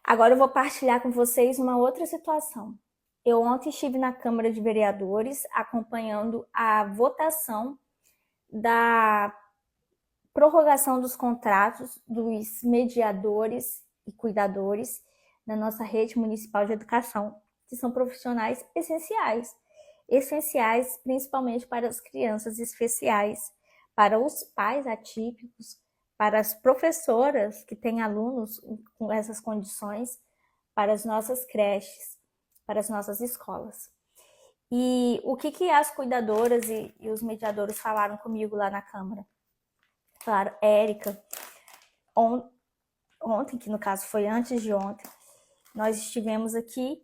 Agora eu vou partilhar com vocês uma outra situação. Eu ontem estive na Câmara de Vereadores acompanhando a votação da prorrogação dos contratos dos mediadores e cuidadores na nossa rede municipal de educação, que são profissionais essenciais. Essenciais principalmente para as crianças especiais, para os pais atípicos, para as professoras que têm alunos com essas condições, para as nossas creches, para as nossas escolas. E o que as cuidadoras e os mediadores falaram comigo lá na Câmara? Falaram, Érica, ontem, que no caso foi antes de ontem, nós estivemos aqui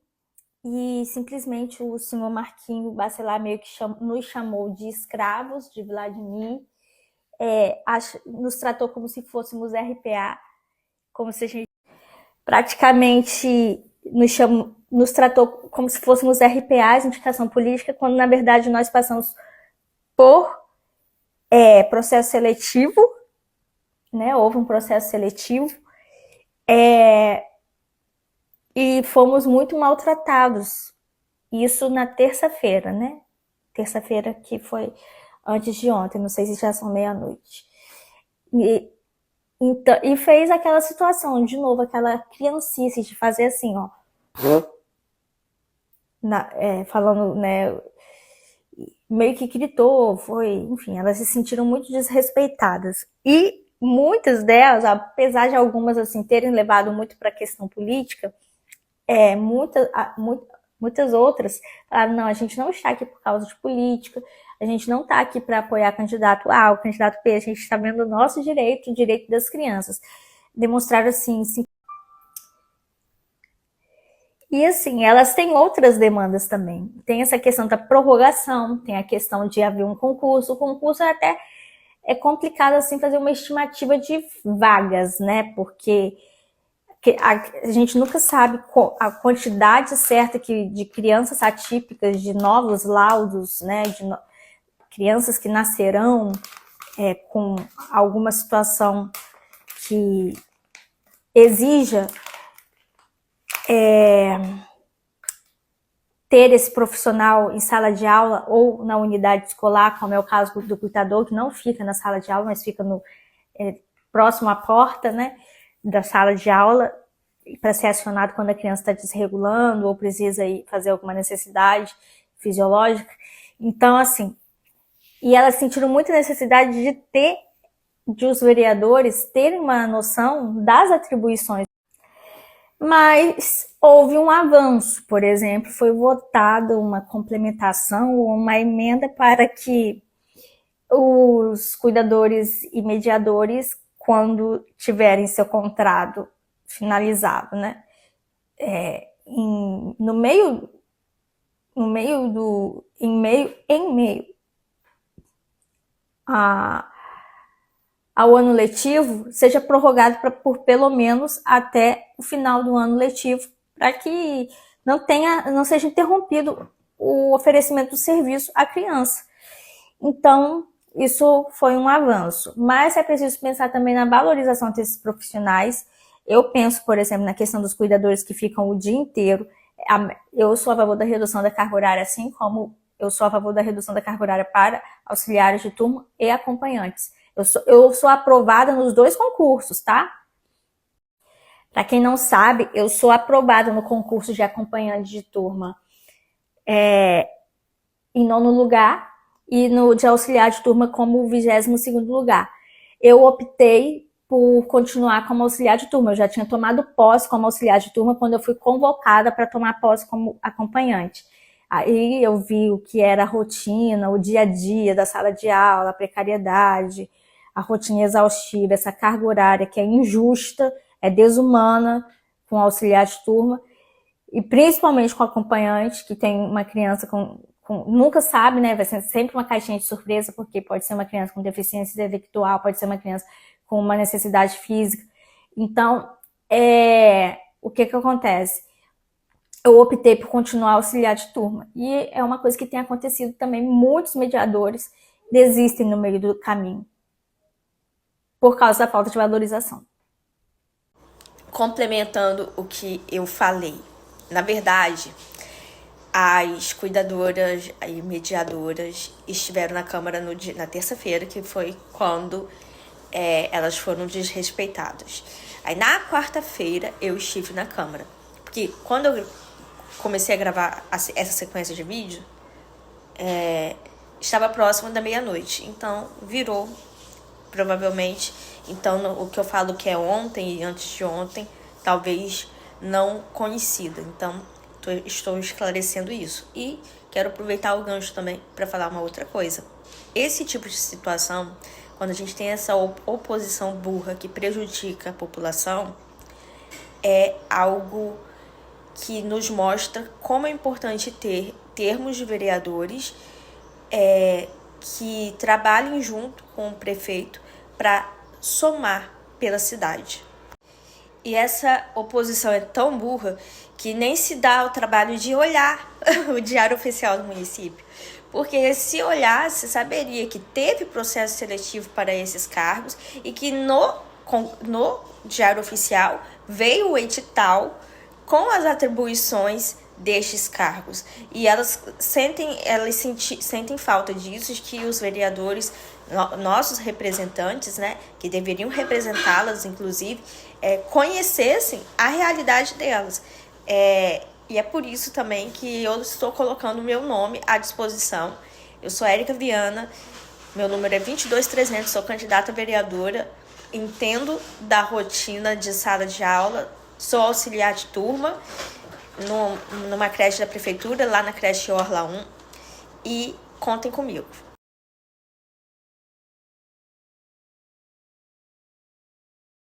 e simplesmente o senhor Marquinho Bacelar meio que nos chamou de escravos de Vladimir, nos tratou como se fôssemos RPA, como se a gente praticamente nos tratou como se fôssemos RPAs, indicação política, quando na verdade nós passamos por processo seletivo, né? Houve um processo seletivo, e fomos muito maltratados. Isso na terça-feira, né? Terça-feira que foi antes de ontem, não sei se já são meia-noite. Então, e fez aquela situação, de novo, aquela criancice de fazer assim, ó. Falando, né? Meio que gritou, enfim, elas se sentiram muito desrespeitadas. E muitas delas, apesar de algumas assim terem levado muito para a questão política, muitas outras falaram, não, a gente não está aqui por causa de política, a gente não está aqui para apoiar candidato A, o candidato B, a gente está vendo o nosso direito, o direito das crianças. Demonstraram assim. E assim, elas têm outras demandas também. Tem essa questão da prorrogação, tem a questão de haver um concurso. O concurso é complicado assim fazer uma estimativa de vagas, né? Porque a gente nunca sabe a quantidade certa de crianças atípicas, de novos laudos, né? Crianças que nascerão com alguma situação que exija ter esse profissional em sala de aula ou na unidade escolar, como é o caso do cuidador, que não fica na sala de aula, mas fica próximo à porta, né, da sala de aula, para ser acionado quando a criança está desregulando ou precisa ir fazer alguma necessidade fisiológica. Então, assim, e elas sentiram muita necessidade de os vereadores terem uma noção das atribuições. Mas houve um avanço, por exemplo, foi votada uma complementação ou uma emenda para que os cuidadores e mediadores, quando tiverem seu contrato finalizado, né, em meio ao ano letivo, seja prorrogado por pelo menos até o final do ano letivo, para que não seja interrompido o oferecimento do serviço à criança. Então, isso foi um avanço. Mas é preciso pensar também na valorização desses profissionais. Eu penso, por exemplo, na questão dos cuidadores que ficam o dia inteiro. Eu sou a favor da redução da carga horária, assim como eu sou a favor da redução da carga horária para auxiliares de turma e acompanhantes. Eu sou aprovada nos 2 concursos, tá? Para quem não sabe, eu sou aprovada no concurso de acompanhante de turma em 9º lugar e no de auxiliar de turma como 22º lugar. Eu optei por continuar como auxiliar de turma. Eu já tinha tomado posse como auxiliar de turma quando eu fui convocada para tomar posse como acompanhante. Aí eu vi o que era a rotina, o dia a dia da sala de aula, a precariedade, a rotina exaustiva, essa carga horária que é injusta, é desumana com o auxiliar de turma, e principalmente com o acompanhante, que tem uma criança nunca sabe, né? Vai ser sempre uma caixinha de surpresa, porque pode ser uma criança com deficiência intelectual, pode ser uma criança com uma necessidade física. Então, o que acontece? Eu optei por continuar auxiliar de turma. E é uma coisa que tem acontecido também. Muitos mediadores desistem no meio do caminho por causa da falta de valorização. complementando o que eu falei. Na verdade, as cuidadoras e mediadoras estiveram na Câmara na terça-feira, que foi quando elas foram desrespeitadas. Aí na quarta-feira eu estive na Câmara, porque quando eu comecei a gravar essa sequência de vídeo, estava próximo da meia-noite, então virou, provavelmente. Então o que eu falo que é ontem e antes de ontem, talvez não coincida. Então estou esclarecendo isso. E quero aproveitar o gancho também para falar uma outra coisa. Esse tipo de situação, quando a gente tem essa oposição burra que prejudica a população, é algo que nos mostra como é importante termos vereadores que trabalhem junto com o prefeito para somar pela cidade. E essa oposição é tão burra que nem se dá o trabalho de olhar o diário oficial do município. Porque se olhasse, saberia que teve processo seletivo para esses cargos e que no diário oficial veio o edital com as atribuições destes cargos. E elas sentem falta disso, de que os vereadores, nossos representantes, né, que deveriam representá-las, inclusive, conhecessem a realidade delas. E é por isso também que eu estou colocando o meu nome à disposição. Eu sou Érica Viana, meu número é 22300, sou candidata a vereadora, entendo da rotina de sala de aula, sou auxiliar de turma numa creche da prefeitura, lá na creche Orla 1, e contem comigo.